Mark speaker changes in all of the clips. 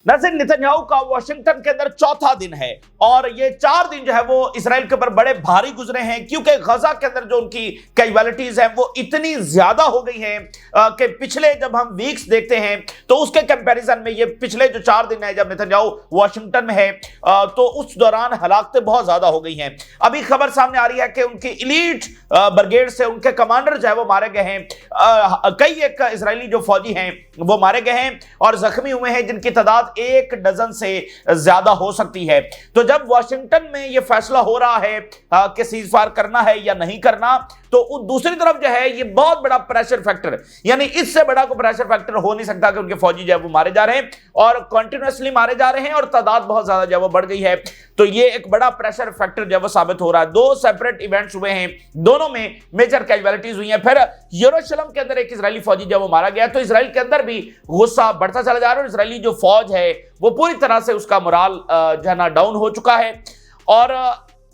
Speaker 1: नाज़रीन, नेतन्याहू का वॉशिंगटन के अंदर चौथा दिन है और ये 4 दिन जो है वो इजराइल के ऊपर बड़े भारी गुजरे हैं, क्योंकि गजा के अंदर जो उनकी कैजुअलिटीज हैं वो इतनी ज्यादा हो गई हैं कि पिछले जब हम वीक्स देखते हैं तो उसके कंपैरिजन में ये पिछले जो 4 दिन है जब नेतन्याहू वॉशिंगटन में है तो उस दौरान हलाकतें बहुत ज्यादा हो गई हैं। अभी खबर सामने आ रही है कि उनकी इलीट ब्रिगेड से उनके कमांडर जो है वो मारे गए हैं। कई एक इजरायली जो फौजी हैं वो मारे गए हैं और जख्मी हुए हैं, जिनकी तादाद 1 डजन से ज्यादा हो सकती है। तो जब वॉशिंगटन में यह फैसला हो रहा है कि सीजफायर करना है या नहीं करना, तो दूसरी तरफ जो है ये बहुत बड़ा प्रेशर फैक्टर, यानी इससे बड़ा कोई प्रेशर फैक्टर हो नहीं सकता कि उनके फौजी जो है वो मारे जा रहे हैं और कंटिन्यूअसली मारे जा रहे हैं और तादाद बहुत ज्यादा जो है वो बढ़ गई है। तो ये एक बड़ा प्रेशर फैक्टर जो है वो साबित हो रहा है। 2 सेपरेट इवेंट्स हुए हैं, दोनों में मेजर कैजुअलिटीज हुई हैं। फिर यरूशलेम के अंदर एक इजरायली फौजी जब वो मारा गया तो इजराइल के अंदर भी गुस्सा बढ़ता चला जा रहा है और इजरायली जो फौज है वो पूरी तरह से उसका मोराल जो है ना डाउन हो चुका है। और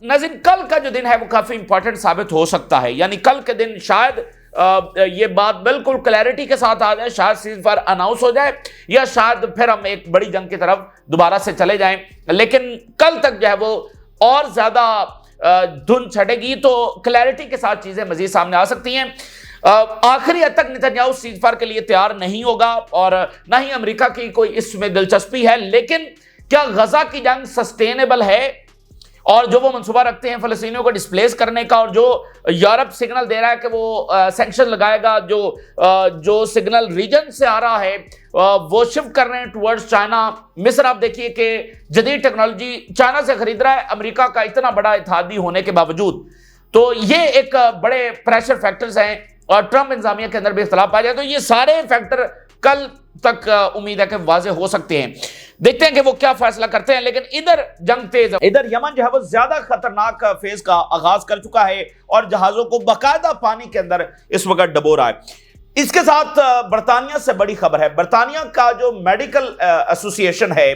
Speaker 1: नाज़रीन, कल का जो दिन है वो काफी इंपॉर्टेंट साबित हो सकता है, यानी कल के दिन शायद ये बात बिल्कुल क्लैरिटी के साथ आ जाए, शायद सीजफायर अनाउंस हो जाए या शायद फिर हम एक बड़ी जंग की तरफ दोबारा से चले जाएं। लेकिन कल तक जो है वो और ज्यादा धुंध छटेगी तो क्लैरिटी के साथ चीजें मजीद सामने आ सकती हैं। आखिरी हद तक नेतन्याहू सीजफायर के लिए तैयार नहीं होगा और ना ही अमेरिका की कोई इसमें दिलचस्पी है। लेकिन क्या गजा की जंग सस्टेनेबल है? और जो वो मंसूबा रखते हैं फलस्तीनियों को डिस्प्लेस करने का, और जो यूरोप सिग्नल दे रहा है कि वो सैंक्शन लगाएगा, जो सिग्नल रीजन से आ रहा है वो शिफ्ट कर रहे हैं टुवर्ड्स चाइना। मिस्र आप देखिए कि जदीद टेक्नोलॉजी चाइना से खरीद रहा है, अमेरिका का इतना बड़ा इत्तेहादी होने के बावजूद। तो ये एक बड़े प्रेशर फैक्टर्स हैं और ट्रंप इंतजामिया के अंदर भी इख्तलाफ पाया जाए। तो ये सारे फैक्टर कल तक उम्मीद है कि वाज़ेह हो सकते हैं। देखते हैं कि वो क्या फैसला करते हैं। लेकिन इधर जंग तेज, इधर यमन जो है वो ज्यादा खतरनाक फेज का आगाज कर चुका है और जहाजों को बाकायदा पानी के अंदर इस वक्त डबो रहा है। इसके साथ बरतानिया से बड़ी खबर है। बरतानिया का जो मेडिकल एसोसिएशन है,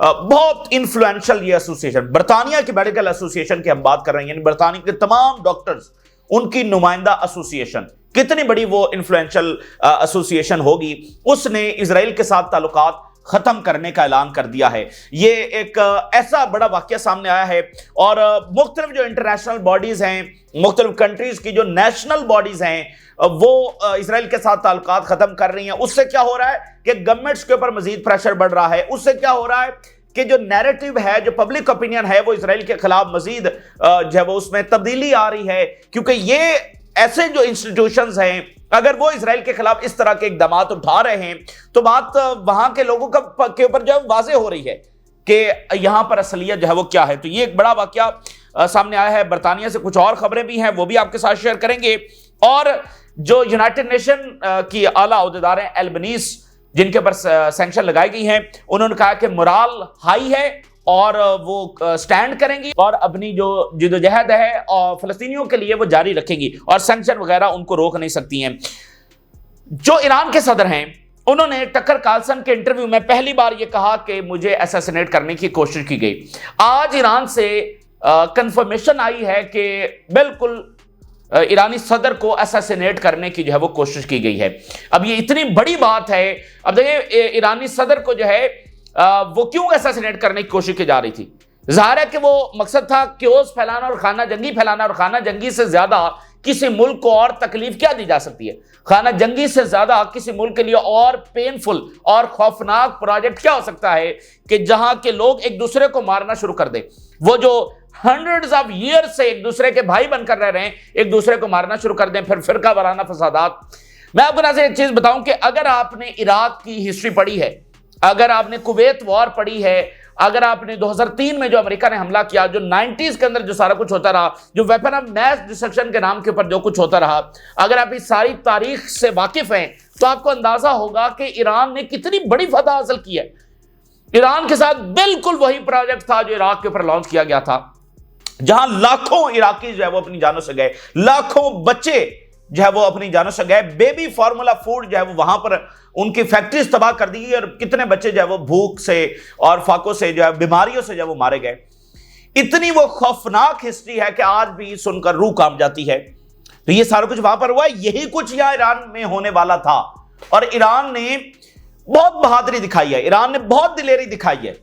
Speaker 1: बहुत इन्फ्लुएंशियल ये एसोसिएशन, बरतानिया की मेडिकल एसोसिएशन की हम बात कर रहे हैं, यानी बरतानिया के तमाम डॉक्टर्स, उनकी नुमाइंदा एसोसिएशन, कितनी बड़ी वो इन्फ्लुएंशियल एसोसिएशन होगी, उसने इजराइल के साथ ताल्लुकात खत्म करने का ऐलान कर दिया है। ये एक ऐसा बड़ा वाकया सामने आया है और मुख्तलिफ जो इंटरनेशनल बॉडीज हैं, मुख्तलिफ कंट्रीज की जो नेशनल बॉडीज हैं वो इजराइल के साथ ताल्लुकात खत्म कर रही हैं। उससे क्या हो रहा है कि गवर्नमेंट्स के ऊपर मजीद प्रेशर बढ़ रहा है। उससे क्या हो रहा है कि जो नैरेटिव है, जो पब्लिक ओपिनियन है, वो इजराइल के खिलाफ मजीद जो है वो उसमें तब्दीली आ रही है, क्योंकि ये ऐसे जो इंस्टीट्यूशंस हैं अगर वो इजराइल के खिलाफ इस तरह के इकदाम उठा रहे हैं तो बात वहां के लोगों के ऊपर जो है वाज़ेह हो रही है कि यहां पर असलियत जो है वो क्या है। तो ये एक बड़ा वाकया सामने आया है। बरतानिया से कुछ और खबरें भी हैं, वो भी आपके साथ शेयर करेंगे। और जो यूनाइटेड नेशन की आला ओहदेदार हैं एल्बनीज, जिनके ऊपर सैंक्शन लगाई गई हैं, उन्होंने कहा कि मोराल हाई है और वो स्टैंड करेंगी और अपनी जो जिदोजहद है और फलस्तीनियों के लिए वो जारी रखेंगी और सैंक्शन वगैरह उनको रोक नहीं सकती हैं। जो ईरान के सदर हैं, उन्होंने टकर कार्लसन के इंटरव्यू में पहली बार ये कहा कि मुझे असैसिनेट करने की कोशिश की गई। आज ईरान से कंफर्मेशन आई है कि बिल्कुल ईरानी सदर को असैसिनेट करने की जो है वो कोशिश की गई है। अब ये इतनी बड़ी बात है। अब देखिए, ईरानी सदर को जो है वो क्यों असैसिनेट करने की कोशिश की जा रही थी? जाहिर है कि वो मकसद था क्योस फैलाना और खाना जंगी फैलाना, और खाना जंगी से ज्यादा किसी मुल्क को और तकलीफ क्या दी जा सकती है? खाना जंगी से ज्यादा किसी मुल्क के लिए और पेनफुल और खौफनाक प्रोजेक्ट क्या हो सकता है कि जहां के लोग एक दूसरे को मारना शुरू कर दें। वो जो हंड्रेड्स ऑफ ईयर्स से एक दूसरे के भाई बनकर रह रहे हैं, एक दूसरे को मारना शुरू कर दें, फिर फिरका वाराना फसादात। मैं आपको ना से एक चीज बताऊं कि अगर आपने इराक की हिस्ट्री पढ़ी है, अगर आपने कुवैत वॉर पढ़ी है, अगर आपने 2003 में जो अमेरिका ने हमला किया, जो 90s के अंदर जो सारा कुछ होता रहा, जो वेपन ऑफ मैस डिस्ट्रक्शन के नाम के ऊपर जो कुछ होता रहा, अगर आप इस सारी तारीख से वाकिफ हैं तो आपको अंदाजा होगा कि ईरान ने कितनी बड़ी फतह हासिल की है। ईरान के साथ बिल्कुल वही प्रोजेक्ट था जो इराक के ऊपर लॉन्च किया गया था, जहां लाखों इराकी जो है वो अपनी जानों से गए, लाखों बच्चे जो है वो अपनी जानों से गए। बेबी फार्मूला फूड जो है वो वहां पर उनकी फैक्ट्रीज तबाह कर दी और कितने बच्चे जो है वो भूख से और फाकों से जो है बीमारियों से जो है वो मारे गए। इतनी वो खौफनाक हिस्ट्री है कि आज भी सुनकर रूह कांप जाती है। तो ये सारा कुछ वहां पर हुआ, यही कुछ यहां ईरान में होने वाला था और ईरान ने बहुत बहादुरी दिखाई है, ईरान ने बहुत दिलेरी दिखाई है,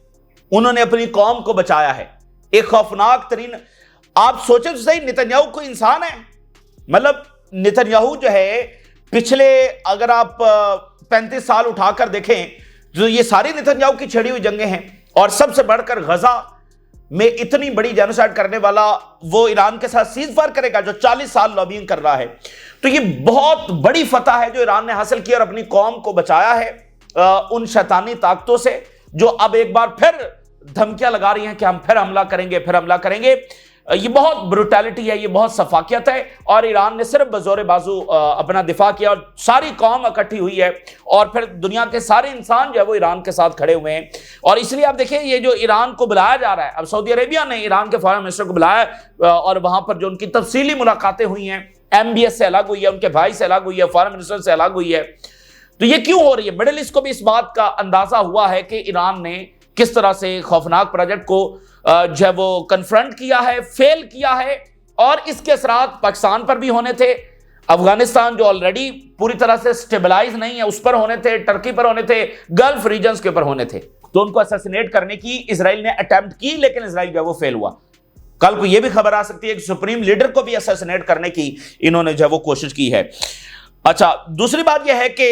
Speaker 1: उन्होंने अपनी कौम को बचाया है। एक खौफनाक तरीन, आप सोचे तो सही, नेतन्याहू कोई इंसान है? मतलब नेतन्याहू जो है पिछले, अगर आप 35 साल उठाकर देखें, जो ये सारी नेतन्याहू की छिड़ी हुई जंगें हैं, और सबसे बढ़कर गजा में इतनी बड़ी जेनोसाइड करने वाला वो ईरान के साथ सीज फायर करेगा जो 40 साल लॉबिंग कर रहा है। तो ये बहुत बड़ी फतह है जो ईरान ने हासिल की और अपनी कौम को बचाया है उन शैतानी ताकतों से, जो अब एक बार फिर धमकियां लगा रही हैं कि हम फिर हमला करेंगे, फिर हमला करेंगे। ये बहुत ब्रुटैलिटी है, ये बहुत सफाकियत है, और ईरान ने सिर्फ बजोरे बाजू अपना दिफा किया और सारी कौम इकट्ठी हुई है, और फिर दुनिया के सारे इंसान जो है वो ईरान के साथ खड़े हुए हैं। और इसलिए आप देखिए, ये जो ईरान को बुलाया जा रहा है, अब सऊदी अरेबिया ने ईरान के फॉरेन मिनिस्टर को बुलाया और वहां पर जो उनकी तफसीली मुलाकातें हुई हैं, MBS से अलग हुई है, उनके भाई से अलग हुई है, फॉरेन मिनिस्टर से अलग हुई है। तो ये क्यों हो रही है? मिडिल ईस्ट को भी इस बात का अंदाजा हुआ है कि ईरान ने किस तरह से खौफनाक प्रोजेक्ट को जो है वो कन्फ्रंट किया है, फेल किया है, और इसके असरात पाकिस्तान पर भी होने थे, अफगानिस्तान जो ऑलरेडी पूरी तरह से स्टेबलाइज नहीं है उस पर होने थे, टर्की पर होने थे, गल्फ रीजन्स के ऊपर होने थे। तो उनको असैसिनेट करने की इजराइल ने अटेम्प्ट की, लेकिन इजराइल जो है वो फेल हुआ। कल को यह भी खबर आ सकती है कि सुप्रीम लीडर को भी असैसिनेट करने की इन्होंने जो है वो कोशिश की है। अच्छा, दूसरी बात यह है कि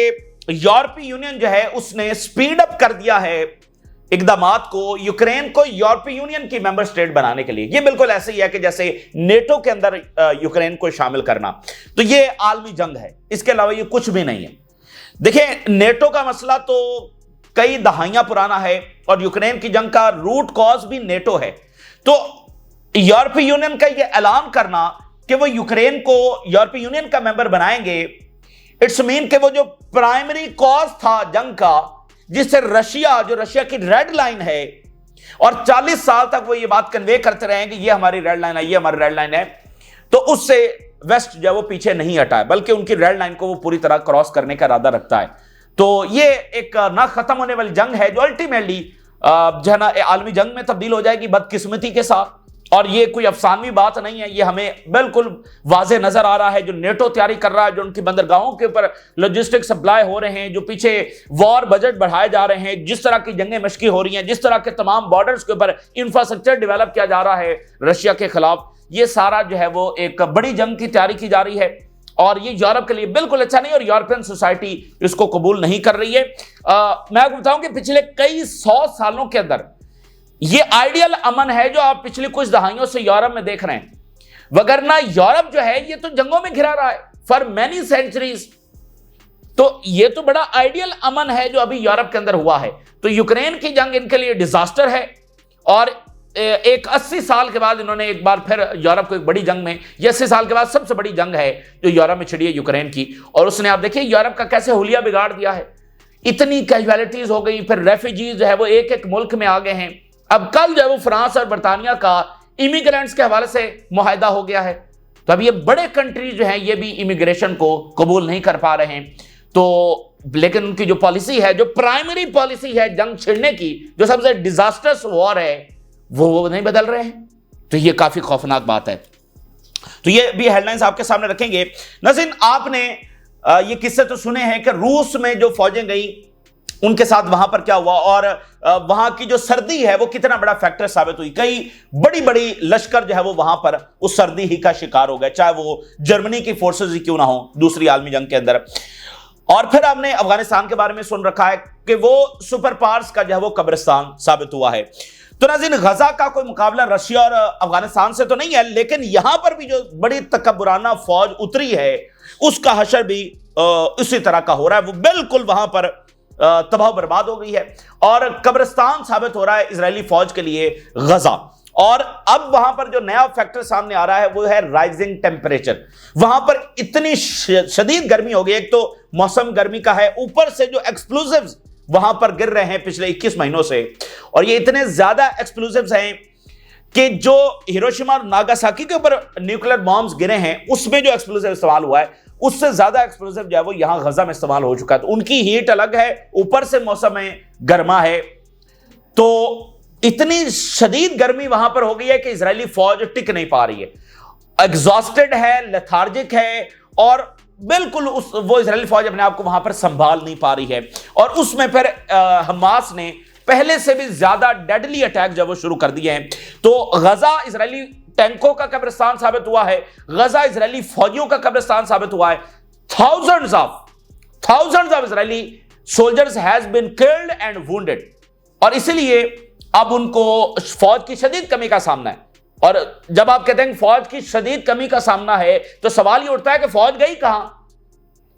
Speaker 1: यूरोपीय यूनियन जो है उसने स्पीड अप कर दिया है इकदामात को यूक्रेन को यूरोपीय यूनियन की मेंबर स्टेट बनाने के लिए। ये बिल्कुल ऐसे ही है कि जैसे नेटो के अंदर यूक्रेन को शामिल करना। तो ये आलमी जंग है, इसके अलावा ये कुछ भी नहीं है। देखिए, नेटो का मसला तो कई दहाइयां पुराना है और यूक्रेन की जंग का रूट कॉज भी नेटो है। तो यूरोपीय यूनियन का यह ऐलान करना कि वो यूक्रेन को यूरोपीय यूनियन का मेंबर बनाएंगे, इट्स मीन कि वो जो प्राइमरी कॉज था जंग का, जिससे रशिया की रेड लाइन है, और 40 साल तक वो ये बात कन्वे करते रहे कि ये हमारी रेड लाइन है, ये हमारी रेड लाइन है, तो उससे वेस्ट जो है वो पीछे नहीं हटा है, बल्कि उनकी रेड लाइन को वो पूरी तरह क्रॉस करने का इरादा रखता है। तो ये एक ना खत्म होने वाली जंग है जो अल्टीमेटली जो है ना आलमी जंग में तब्दील हो जाएगी बदकिस्मती के साथ। और ये कोई अफसानवी बात नहीं है, ये हमें बिल्कुल वाज़े नजर आ रहा है। जो नेटो तैयारी कर रहा है, जो उनकी बंदरगाहों के ऊपर लॉजिस्टिक सप्लाई हो रहे हैं, जो पीछे वॉर बजट बढ़ाए जा रहे हैं, जिस तरह की जंगें मशकी हो रही हैं, जिस तरह के तमाम बॉर्डर्स के ऊपर इंफ्रास्ट्रक्चर डेवलप किया जा रहा है रशिया के खिलाफ, ये सारा जो है वो एक बड़ी जंग की तैयारी की जा रही है। और ये यूरोप के लिए बिल्कुल अच्छा नहीं, और यूरोपियन सोसाइटी इसको कबूल नहीं कर रही है। मैं आपको बताऊं कि पिछले कई 100 सालों के अंदर ये आइडियल अमन है जो आप पिछली कुछ दहाइयों से यूरोप में देख रहे हैं, वगरना यूरोप जो है ये तो जंगों में घिरा रहा है फॉर मेनी सेंचुरीज। तो ये तो बड़ा आइडियल अमन है जो अभी यूरोप के अंदर हुआ है। तो यूक्रेन की जंग इनके लिए डिजास्टर है, और एक 80 साल के बाद इन्होंने एक बार फिर यूरोप को एक बड़ी जंग में, ये 80 साल के बाद सबसे बड़ी जंग है जो यूरोप में छिड़ी है यूक्रेन की। और उसने आप देखिए यूरोप का कैसे हुलिया बिगाड़ दिया है, इतनी कैजुअलिटीज हो गई, फिर रेफ्यूजीज जो है वो एक एक मुल्क में आ गए हैं। अब कल जो है वो फ्रांस और बर्तानिया का इमिग्रेंट्स के हवाले से मुआहदा हो गया है। तो अब ये बड़े कंट्रीज जो हैं ये भी इमिग्रेशन को कबूल नहीं कर पा रहे हैं। तो लेकिन उनकी जो पॉलिसी है, जो प्राइमरी पॉलिसी है जंग छिड़ने की, जो सबसे डिजास्टर्स वॉर है, वो नहीं बदल रहे हैं। तो ये काफी खौफनाक बात है। तो ये भी हेडलाइंस आपके सामने रखेंगे। नज़ीन, आपने ये किस्से तो सुने हैं कि रूस में जो फौजें गई उनके साथ वहां पर क्या हुआ, और वहां की जो सर्दी है वो कितना बड़ा फैक्टर साबित हुई। कई बड़ी बड़ी लश्कर जो है वो वहां पर उस सर्दी ही का शिकार हो गए, चाहे वो जर्मनी की फोर्सेस ही क्यों ना हो दूसरी आलमी जंग के अंदर। और फिर आपने अफगानिस्तान के बारे में सुन रखा है कि वो सुपर पावर्स का जो है वो कब्रिस्तान साबित हुआ है। तो नाज़रीन, गजा का कोई मुकाबला रशिया और अफगानिस्तान से तो नहीं है, लेकिन यहां पर भी जो बड़ी तकब्बुराना फौज उतरी है उसका हशर भी उसी तरह का हो रहा है। वो बिल्कुल वहां पर तबाह बर्बाद हो गई है, और कब्रिस्तान साबित हो रहा है इजरायली फौज के लिए गजा। और अब वहां पर जो नया फैक्टर सामने आ रहा है वो है राइजिंग टेम्परेचर। वहां पर इतनी शदीद गर्मी हो गई, एक तो मौसम गर्मी का है, ऊपर से जो एक्सप्लोजिव्स वहां पर गिर रहे हैं पिछले 21 महीनों से, और ये इतने ज्यादा एक्सप्लोजिव्स हैं कि जो हिरोशिमा और नागासाकी के ऊपर न्यूक्लियर बॉम्ब्स गिरे हैं उसमें जो एक्सप्लोजिव इस्तेमाल हुआ है उससे ज्यादा एक्सप्लोजिव जो है वो यहां गजा में इस्तेमाल हो चुका है। तो उनकी हीट अलग है, ऊपर से मौसम में गर्मा है। तो इतनी शदीद गर्मी वहां पर हो गई है कि इजरायली फौज टिक नहीं पा रही है, एग्जॉस्टेड है, लेथार्जिक है, और बिल्कुल वो इजरायली फौज अपने आप को वहां पर संभाल नहीं पा रही है, और उसमें फिर हमास ने पहले से भी ज्यादा डेडली अटैक जब वो शुरू कर दिए हैं। तो गजा इजरायली टैंकों का कब्रिस्तान साबित हुआ है, गजा इजरायली फौजियों का कब्रिस्तान साबित हुआ है। Thousands of Israeli soldiers has been killed and wounded, और इसलिए अब उनको फौज की शदीद कमी का सामना है। और जब आप कहते हैं फौज की शदीद कमी का सामना है, तो सवाल ये उठता है कि फौज गई कहां?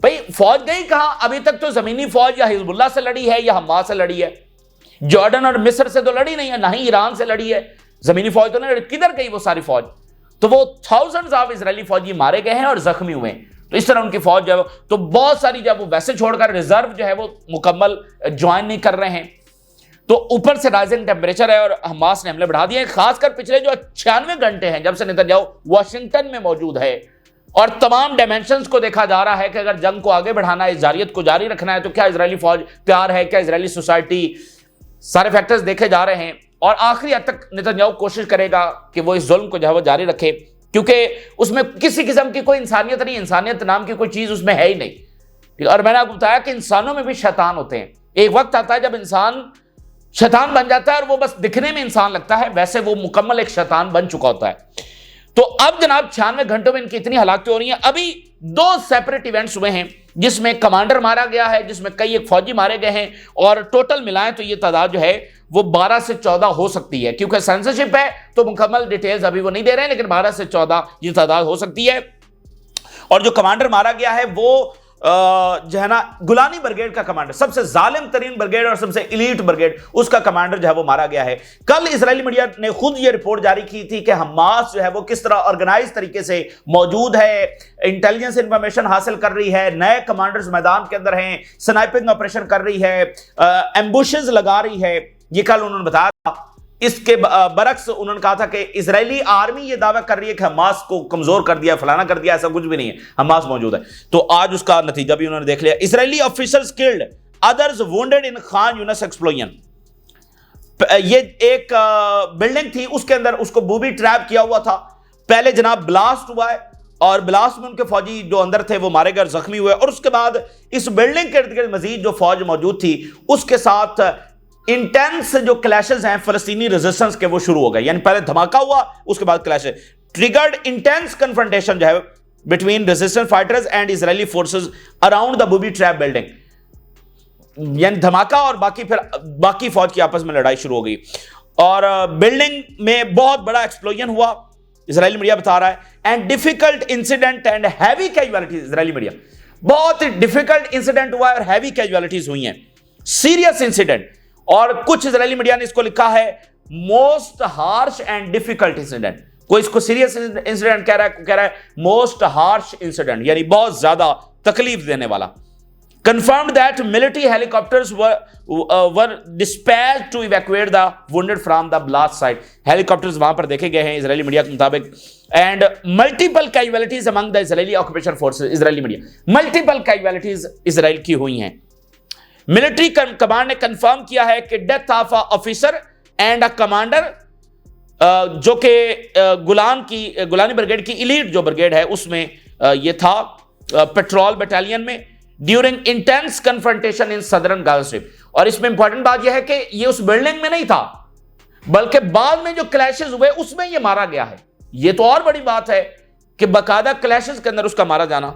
Speaker 1: भाई फौज गई कहां? अभी तक तो जमीनी फौज या हिजबुल्लाह से लड़ी है या हमास से लड़ी है, जॉर्डन और मिस्र से तो लड़ी नहीं है, ना ही ईरान से लड़ी है। जमीनी फौज तो नहीं, किधर गई वो सारी फौज? तो वो थाउजेंड्स ऑफ इजरायली फौजी मारे गए हैं और जख्मी हुए हैं। तो इस तरह उनकी फौज जो है तो बहुत सारी जब वो वैसे छोड़कर रिजर्व जो है वो मुकम्मल ज्वाइन नहीं कर रहे हैं। तो ऊपर से राइजिंग टेम्परेचर है और हमास ने हमले बढ़ा दिए हैं, खासकर पिछले जो 96 घंटे हैं जब से नेतन्याहू वाशिंगटन में मौजूद है, और तमाम डायमेंशंस को देखा जा रहा है कि अगर जंग को आगे बढ़ाना है, इस जारियत को जारी रखना है, तो क्या इजरायली फौज तैयार है, क्या इजरायली सोसाइटी, सारे फैक्टर्स देखे जा रहे हैं। और आखिरी हद तक नेतन्याहू कोशिश करेगा कि वो इस जुल्म को जो है वो जारी रखे, क्योंकि उसमें किसी किस्म की कोई इंसानियत नहीं, इंसानियत नाम की कोई चीज उसमें है ही नहीं। और मैंने आपको बताया कि इंसानों में भी शैतान होते हैं। एक वक्त आता है जब इंसान शैतान बन जाता है और वो बस दिखने में इंसान लगता है, वैसे वो मुकम्मल एक शैतान बन चुका होता है। तो अब जनाब 96 घंटों में इनकी इतनी हलाकतें हो रही हैं। अभी 2 सेपरेट इवेंट्स हुए हैं जिसमें कमांडर मारा गया है, जिसमें कई एक फौजी मारे गए हैं, और टोटल मिलाएं तो ये तादाद जो है वो 12 से 14 हो सकती है। क्योंकि सेंसरशिप है तो मुकम्मल डिटेल्स अभी वो नहीं दे रहे हैं, लेकिन 12 से 14 ये तादाद हो सकती है। और जो कमांडर मारा गया है वो जो है ना गुलानी ब्रिगेड का कमांडर, सबसे जालिम तरीन ब्रिगेड और सबसे इलीट ब्रिगेड, उसका कमांडर जो है वो मारा गया है। कल इजरायली मीडिया ने खुद ये रिपोर्ट जारी की थी कि हमास जो है वो किस तरह ऑर्गेनाइज तरीके से मौजूद है, इंटेलिजेंस इंफॉर्मेशन हासिल कर रही है, नए कमांडर्स मैदान के अंदर हैं, स्नाइपिंग ऑपरेशन कर रही है, एम्बुशेस लगा रही है। ये कल उन्होंने बताया था। इसके बरक्स उन्होंने कहा था कि इजरायली आर्मी ये दावा कर रही है कि हमास को कमजोर कर दिया, फलाना कर दिया, ऐसा कुछ भी नहीं है, हमास मौजूद है। तो आज उसका नतीजा भी उन्होंने देख लिया। Israeli officers killed, others wounded in Khan Younis explosion. ये एक बिल्डिंग थी, उसके अंदर उसको बूबी ट्रैप किया हुआ था। पहले जनाब ब्लास्ट हुआ है और ब्लास्ट में उनके फौजी जो अंदर थे वो मारे गए, जख्मी हुए, और उसके बाद इस बिल्डिंग के इर्द गिर्द मजीद जो फौज मौजूद थी उसके साथ इंटेंस जो क्लैशेस हैं फलस्तीनी रेजिस्टेंस के वो शुरू हो गए। यानी पहले धमाका हुआ, उसके बाद क्लैशेस ट्रिगर्ड इंटेंस कन्फ्रंटेशन जो है between resistance fighters and Israeli forces around the booby trap building. यानी धमाका और बाकी फौज की आपस में लड़ाई शुरू हो गई, और बिल्डिंग में बहुत बड़ा एक्सप्लोजन हुआ, इजरायली मीडिया बता रहा है। And difficult incident and heavy casualties, Israeli media, बहुत डिफिकल्ट इंसिडेंट हुआ और हैवी कैजुअलिटीज हुई हैं, सीरियस इंसिडेंट। और कुछ इजरायली मीडिया ने इसको लिखा है most harsh and difficult incident. कोई इसको सीरियस इंसिडेंट कह रहा है मोस्ट हार्श इंसिडेंट, यानी बहुत ज्यादा तकलीफ देने वाला। confirmed that military helicopters were dispatched to evacuate the wounded from the blast site. Helicopters वहां पर देखे गए हैं इजरायली मीडिया के मुताबिक। And multiple casualties among the Israeli occupation forces, Israeli media, multiple casualties Israel की हुई हैं। मिलिट्री कमांड ने कंफर्म किया है कि death of a officer and a commander, जो कि गुलानी ब्रिगेड की इलीट जो ब्रिगेड है उसमें ये था, पेट्रोल बटालियन में, during intense confrontation in southern Gaza strip. और इसमें इंपॉर्टेंट बात यह है कि ये उस बिल्डिंग में नहीं था, बल्कि बाद में जो क्लैशेस हुए उसमें ये मारा गया है। ये तो और बड़ी बात है कि बाकायदा क्लैशेस के अंदर उसका मारा जाना।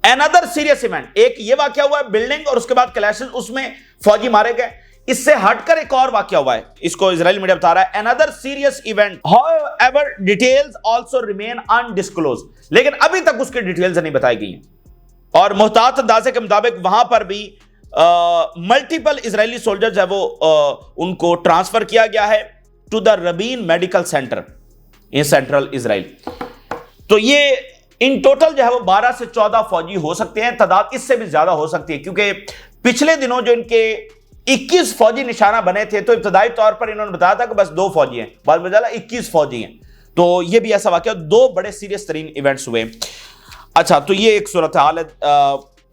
Speaker 1: अनदर सीरियस इवेंट, एक ये वाकया हुआ है बिल्डिंग और उसके बाद क्लैशेस, उसमें फौजी मारे गए। इससे हटकर एक और वाकया हुआ है, इसको इजरायली मीडिया बता रहा है, another serious event, however details also remain undisclosed, लेकिन अभी तक उसकी डिटेल्स नहीं बताई गई हैं। और मुहतात अंदाजे के मुताबिक वहां पर भी मल्टीपल इजरायली सोल्जर्स है वो उनको ट्रांसफर किया गया है to the Rabin medical centre in central Israel. तो ये इन टोटल जो है वो 12 से 14 फौजी हो सकते हैं, तादाद इससे भी ज्यादा हो सकती है, क्योंकि पिछले दिनों जो इनके 21 फौजी निशाना बने थे तो इब्तदाई तौर पर इन्होंने बताया था कि बस 2 फौजी हैं, बाद में चला 21 फौजी हैं। तो ये भी ऐसा वाकया, 2 बड़े सीरियस तरीन इवेंट्स हुए। अच्छा, तो ये एक सूरत हाल है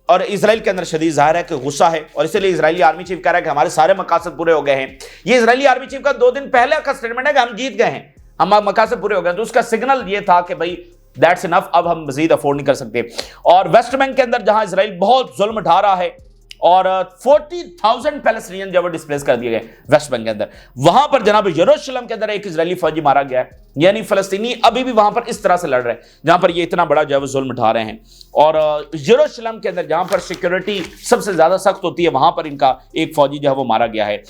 Speaker 1: और इजराइल के अंदर शदीद जाहिर है कि गुस्सा है, और इसलिए इजरायली आर्मी चीफ कह रहा है कि हमारे सारे मकासद पूरे हो गए हैं। ये इजरायली आर्मी चीफ का 2 दिन पहले का स्टेटमेंट है कि हम जीत गए हैं, हम मकासद पूरे हो गए। तो उसका सिग्नल ये था कि भाई दैट्स इनफ, अब हम मजीद अफोर्ड नहीं कर सकते। और वेस्ट बैंक के अंदर जहां इसराइल बहुत जुल्म ढा रहा है और 40,000 पैलेस्टीनियन जब डिस्प्लेस कर दिए गए वेस्ट बैंक के अंदर, वहां पर जनाब यरूशलेम के अंदर एक इजरायली फौजी मारा गया है। यानी फलस्तीनी अभी भी वहां पर इस तरह से लड़ रहे हैं जहां पर ये इतना बड़ा जो है जुल्म ढा रहे हैं। और यरूशलेम के अंदर जहां पर सिक्योरिटी सबसे ज्यादा सख्त होती है, वहां पर इनका एक फौजी जो है वो मारा गया है।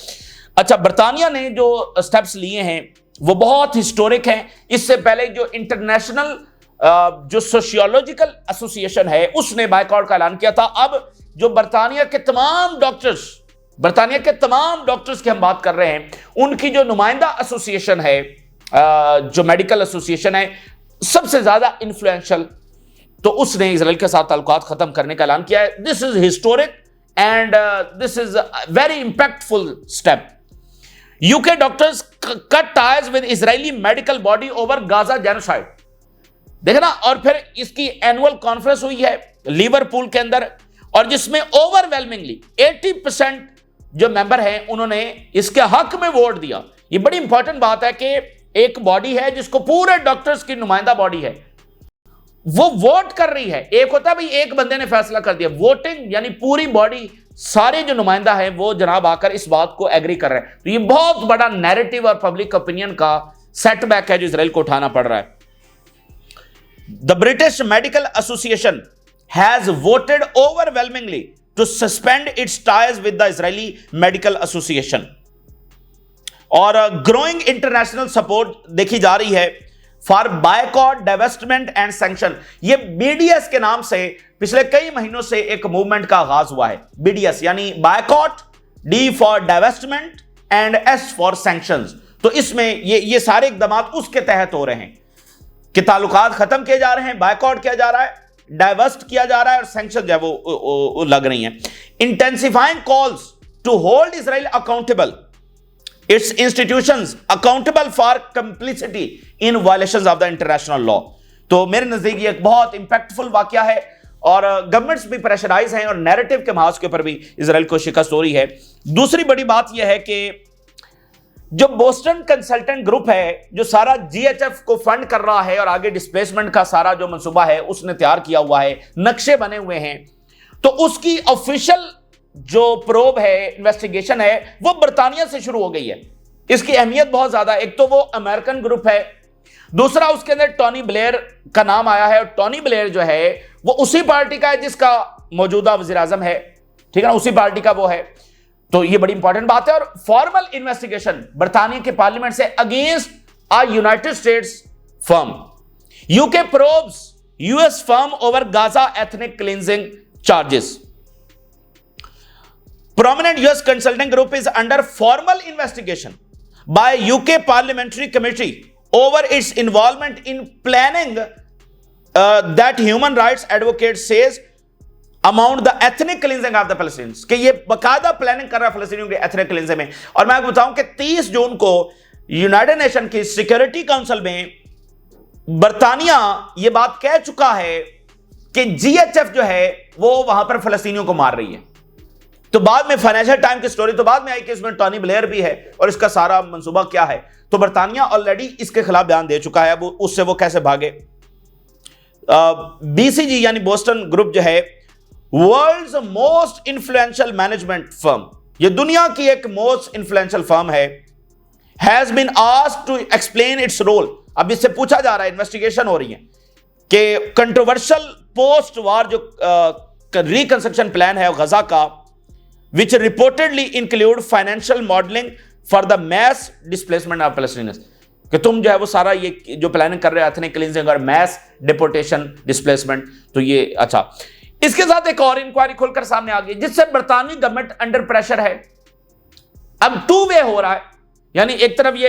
Speaker 1: अच्छा, बरतानिया ने जो स्टेप्स लिए हैं वो बहुत हिस्टोरिक हैं। इससे पहले जो इंटरनेशनल जो सोशियोलॉजिकल एसोसिएशन है उसने बायकॉट का ऐलान किया था। अब जो बरतानिया के तमाम डॉक्टर्स की हम बात कर रहे हैं, उनकी जो नुमाइंदा एसोसिएशन है, जो मेडिकल एसोसिएशन है सबसे ज्यादा इन्फ्लुएंशियल, तो उसने इजराइल के साथ ताल्लुकात खत्म करने का ऐलान किया है। This is historic and this is very impactful step. UK doctors cut ties with Israeli medical body over Gaza genocide, देखना। और फिर इसकी एनुअल कॉन्फ्रेंस हुई है लिवरपूल के अंदर, और जिसमें ओवरवेलमिंगली 80% जो मेंबर हैं उन्होंने इसके हक में वोट दिया। ये बड़ी इंपॉर्टेंट बात है कि एक बॉडी है जिसको पूरे डॉक्टर्स की नुमाइंदा बॉडी है, वो वोट कर रही है। एक होता है भाई एक बंदे ने फैसला कर दिया, वोटिंग यानी पूरी बॉडी, सारे जो नुमाइंदा है वो जनाब आकर इस बात को एग्री कर रहे हैं। तो ये बहुत बड़ा नैरेटिव और पब्लिक ओपिनियन का सेटबैक है जो इजराइल को उठाना पड़ रहा है। The British Medical Association has voted overwhelmingly to suspend its ties with the Israeli Medical Association. और ग्रोइंग इंटरनेशनल सपोर्ट देखी जा रही है for boycott, divestment and sanction. ये बीडीएस के नाम से पिछले कई महीनों से एक मूवमेंट का आगाज हुआ है। बीडीएस यानी boycott, D for divestment and S for sanctions. तो इसमें ये सारे इकदाम उसके तहत हो रहे हैं कि ताल्लुकात खत्म किए जा रहे हैं, बायकॉट किया जा रहा है, डाइवर्स्ट किया जा रहा है और सैंक्शन जो है वो लग रही हैं। Intensifying calls to hold Israel accountable, its institutions accountable for complicity in violations of the international law. तो मेरे नजदीक ये एक बहुत इंपैक्टफुल वाकया है और गवर्नमेंट्स भी प्रेशराइज हैं और नैरेटिव के महाज के ऊपर भी इजराइल को शिकस्त हो रही है। दूसरी बड़ी बात यह है कि जो बोस्टन कंसल्टेंट ग्रुप है जो सारा जीएचएफ को फंड कर रहा है और आगे डिस्प्लेसमेंट का सारा जो मंसूबा है उसने तैयार किया हुआ है, नक्शे बने हुए हैं, तो उसकी ऑफिशियल जो प्रोब है, इन्वेस्टिगेशन है, वो बरतानिया से शुरू हो गई है। इसकी अहमियत बहुत ज्यादा, एक तो वो अमेरिकन ग्रुप है, दूसरा उसके अंदर टोनी ब्लेयर का नाम आया है और टोनी ब्लेयर जो है वो उसी पार्टी का है जिसका मौजूदा वजीर आजम है, ठीक है ना, उसी पार्टी का वो है। तो ये बड़ी इंपॉर्टेंट बात है। और फॉर्मल इन्वेस्टिगेशन बरतानिया के पार्लियामेंट से against a United states firm, UK probes US firm over Gaza ethnic cleansing charges. Prominent US consulting group is under formal investigation by UK Parliamentary Committee over its involvement in planning that human rights advocate says amount the ethnic cleansing of the Palestinians, कि ये बकायदा planning कर रहा है फलस्तीनियों के ethnic cleansing में। और मैं आपको बताऊं कि 30 जून को यूनाइटेड नेशन की सिक्योरिटी काउंसिल में बरतानिया ये बात कह चुका है कि जीएचएफ जो है वो वहां पर फलस्तीनियों को मार रही है। तो बाद में फाइनेंशियल टाइम की स्टोरी तो बाद में आई कि इसमें टोनी ब्लेयर भी है और इसका सारा मंसूबा क्या है। तो बरतानिया ऑलरेडी इसके खिलाफ बयान दे चुका है, अब उससे वो कैसे भागे। बीसीजी यानी बोस्टन ग्रुप जो है world's most influential management firm, ये दुनिया की एक मोस्ट इन्फ्लुएंशियल फर्म है, has been asked to explain its role. अब इससे पूछा जा रहा है, इन्वेस्टिगेशन हो रही है कि कंट्रोवर्शियल पोस्ट वार जो रिकंस्ट्रक्शन प्लान है गजा का, which reportedly include financial modeling for the mass displacement of Palestinians, कि तुम जो है वो सारा ये जो प्लानिंग कर रहे हैं एथनिक क्लींजिंग और मैस डिपोर्टेशन डिस्प्लेसमेंट। तो ये अच्छा, इसके साथ एक और इंक्वायरी खुलकर सामने आ गई जिससे बरतानवी गवर्नमेंट अंडर प्रेशर है। अब टू वे हो रहा है, यानी एक तरफ ये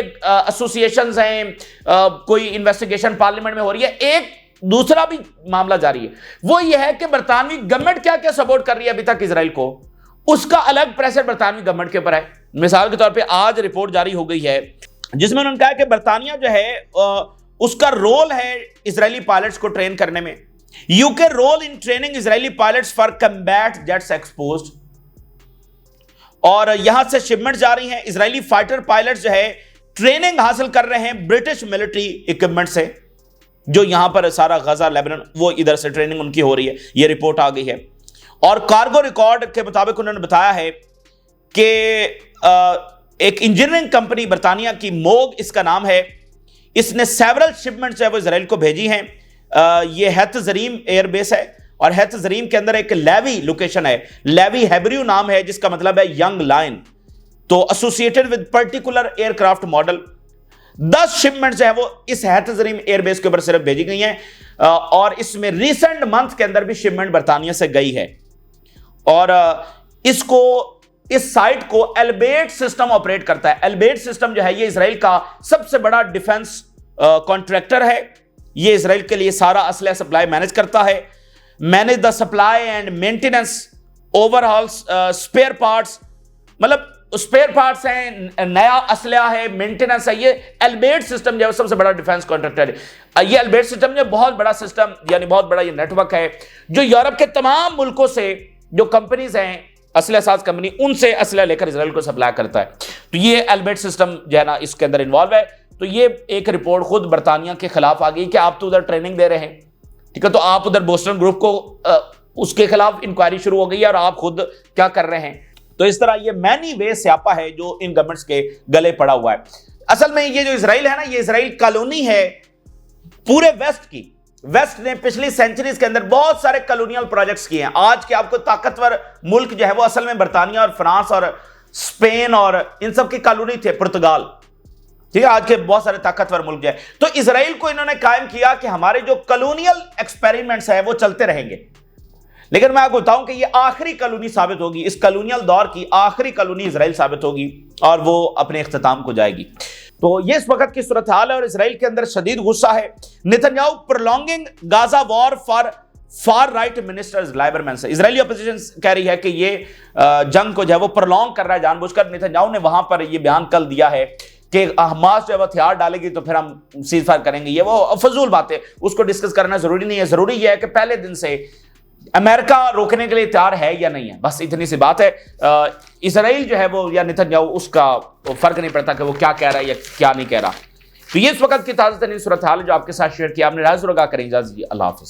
Speaker 1: एसोसिएशंस हैं, कोई इन्वेस्टिगेशन पार्लियामेंट में हो रही है, एक दूसरा भी मामला जारी है। वो ये है कि बरतानवी गवर्नमेंट क्या क्या सपोर्ट कर रही है अभी तक इजराइल को, उसका अलग प्रेशर बरतानवी गवर्नमेंट के ऊपर है। मिसाल के तौर पे आज रिपोर्ट जारी हो गई है जिसमें उन्होंने कहा कि बरतानिया जो है उसका रोल है इजरायली पायलट्स को ट्रेन करने में। UK role in training Israeli pilots for combat jets exposed, और यहां से शिपमेंट जा रही हैं। इजरायली फाइटर पायलट्स जो है ट्रेनिंग हासिल कर रहे हैं ब्रिटिश मिलिट्री इक्विपमेंट से। जो यहां पर सारा गजा लेबनान वो इधर से ट्रेनिंग उनकी हो रही है, ये रिपोर्ट आ गई है। और कार्गो रिकॉर्ड के मुताबिक उन्होंने बताया है कि एक इंजीनियरिंग कंपनी बरतानिया की मोग इसका नाम है, इसने सेवरल शिपमेंट जो है वो इजराइल को भेजी हैं। ये हैत जरीम एयरबेस है और हैत जरीम के अंदर एक लेवी लोकेशन है, लेवी हेब्रियू नाम है जिसका मतलब है यंग लायन। तो associated with particular aircraft model 10 shipment जो है वो इस हैत जरीम एयरबेस के ऊपर सिर्फ भेजी गई हैं और इसमें रिसेंट मंथ के अंदर भी शिपमेंट बरतानिया से गई है। और इस साइट को एल्बेट सिस्टम ऑपरेट करता है। एल्बेट सिस्टम जो है ये इजराइल का सबसे बड़ा डिफेंस कॉन्ट्रैक्टर है। ये इजराइल के लिए सारा असला सप्लाई मैनेज करता है, manage the supply and maintenance, overall spare parts, मतलब स्पेयर पार्ट्स हैं, नया असला है, मेंटेनेंस है। ये एल्बेट सिस्टम जो है सबसे बड़ा डिफेंस कॉन्ट्रैक्टर है। ये एल्बेट सिस्टम जो बहुत बड़ा सिस्टम यानी बहुत बड़ा ये नेटवर्क है जो यूरोप के तमाम मुल्कों से जो कंपनीज हैं असला साज कंपनी, उनसे असला लेकर इजराइल को सप्लाई करता है। तो ये एल्बेट सिस्टम जो है ना इसके अंदर इन्वॉल्व है। तो ये एक रिपोर्ट खुद बरतानिया के खिलाफ आ गई कि आप तो उधर ट्रेनिंग दे रहे हैं, ठीक है, तो आप उधर बोस्टन ग्रुप को उसके खिलाफ इंक्वायरी शुरू हो गई है और आप खुद क्या कर रहे हैं। तो इस तरह ये मैनी वे स्यापा है जो इन गवर्नमेंट्स के गले पड़ा हुआ है। असल में ये जो इजराइल है ना, ये इजराइल कॉलोनी है पूरे वेस्ट की। वेस्ट ने पिछली सेंचुरीज के अंदर बहुत सारे कॉलोनियल प्रोजेक्ट्स किए हैं। आज के आपको ताकतवर मुल्क जो है वो असल में बरतानिया और फ्रांस और स्पेन और इन सब की कॉलोनी थे, पुर्तगाल, ठीक है, आज के बहुत सारे ताकतवर मुल्क जो है। तो इजराइल को इन्होंने कायम किया कि हमारे जो कॉलोनियल एक्सपेरिमेंट्स हैं वो चलते रहेंगे, लेकिन मैं आपको बताऊं कि ये आखिरी कॉलोनी साबित होगी, इस कॉलोनियल दौर की आखिरी कॉलोनी इजराइल साबित होगी और वो अपने इख्तिताम को जाएगी। तो ये इस वक्त की सूरत हाल है और इजराइल के अंदर शदीद गुस्सा है। Netanyahu prolonging Gaza war for far right ministers Liberman से, इजरायली अपोजिशन कह रही है कि ये जंग को जो है वो प्रोलॉन्ग कर रहा है जानबूझकर। नेतन्याहू ने वहां पर ये बयान कल दिया है कि हमास जो है वो हथियार डालेगी तो फिर हम सीज फायर करेंगे। ये वो फजूल बात है, उसको डिस्कस करना जरूरी नहीं है। जरूरी यह है कि पहले दिन से अमेरिका रोकने के लिए तैयार है या नहीं है, बस इतनी सी बात है। इजराइल जो है वो या नेतन्याहू उसका फर्क नहीं पड़ता कि वो क्या कह रहा है या क्या नहीं कह रहा। तो ये इस वक्त की ताज़ा तरीन सूरत हाल जो आपके साथ शेयर किया, आपने राय जरूर करें। इजाज़त, अल्लाह हाफ़िज़।